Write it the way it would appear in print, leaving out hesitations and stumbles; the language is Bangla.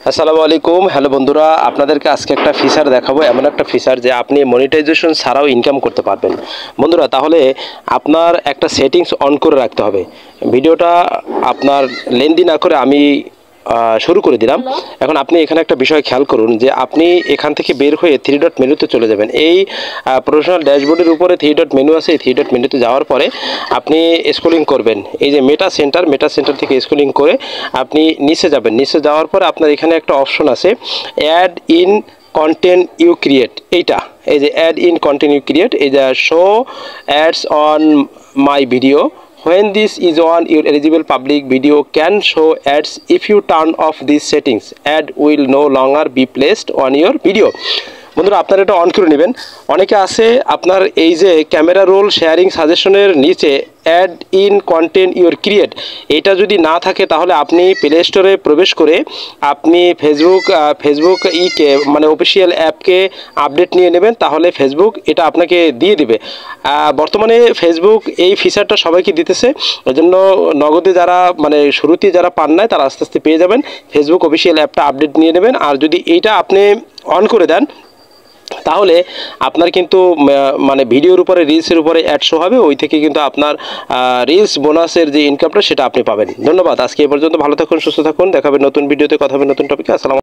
আসসালামু আলাইকুম। হ্যালো বন্ধুরা, আপনাদেরকে আজকে একটা ফিচার দেখাবো, এমন একটা ফিচার যে আপনি মনিটাইজেশন ছাড়াও ইনকাম করতে পারবেন। বন্ধুরা, তাহলে আপনার একটা সেটিংস অন করে রাখতে হবে। ভিডিওটা আপনার লেন্দি না করে আমি শুরু করে দিলাম। এখন আপনি এখানে একটা বিষয় খেয়াল করুন যে আপনি এখান থেকে বের হয়ে থ্রি ডট মেনুতে চলে যাবেন। এই প্রফেশনাল ড্যাশবোর্ডের উপরে থ্রি ডট মেনু আছে। এই থ্রি ডট মেনুতে যাওয়ার পরে আপনি স্ক্রলিং করবেন, এই যে মেটা সেন্টার থেকে স্ক্রলিং করে আপনি নিচে যাবেন। নিচে যাওয়ার পরে আপনার এখানে একটা অপশন আছে add in content you create. এইটা, এই যে add in content you create, এই যে show ads on my video. When this is on, your eligible public video can show ads. If you turn off these settings, ad will no longer be placed on your video. বন্ধুরা, আপনারা এটা অন করে নেবেন। অনেকে আছে আপনার এই যে ক্যামেরা রোল শেয়ারিং সাজেশনের নিচে add in content your create, এটা যদি না থাকে তাহলে আপনি প্লে স্টোরে প্রবেশ করে আপনি ফেসবুক ইকে মানে অফিসিয়াল অ্যাপকে আপডেট নিয়ে নেবেন, তাহলে ফেসবুক এটা আপনাকে দিয়ে দিবে। বর্তমানে ফেসবুক এই ফিচারটা সবাইকে দিতেছে, ওই জন্য নগদে যারা মানে শুরুতেই যারা পান নাই তারা আস্তে আস্তে পেয়ে যাবেন। ফেসবুক অফিসিয়াল অ্যাপটা আপডেট নিয়ে নেবেন। আর যদি এইটা আপনি অন করে দেন তাহলে আপনার কিন্তু মানে ভিডিওর উপরে রিলসের উপরে অ্যাড শো হবে, ওই থেকে কিন্তু আপনার রিলস বোনাসের যে ইনকামটা সেটা আপনি পাবেন। ধন্যবাদ। আজকে এই পর্যন্ত। ভালো থাকুন, সুস্থ থাকুন। দেখা হবে নতুন ভিডিওতে, কথা হবে নতুন টপিকে। আসসালাম।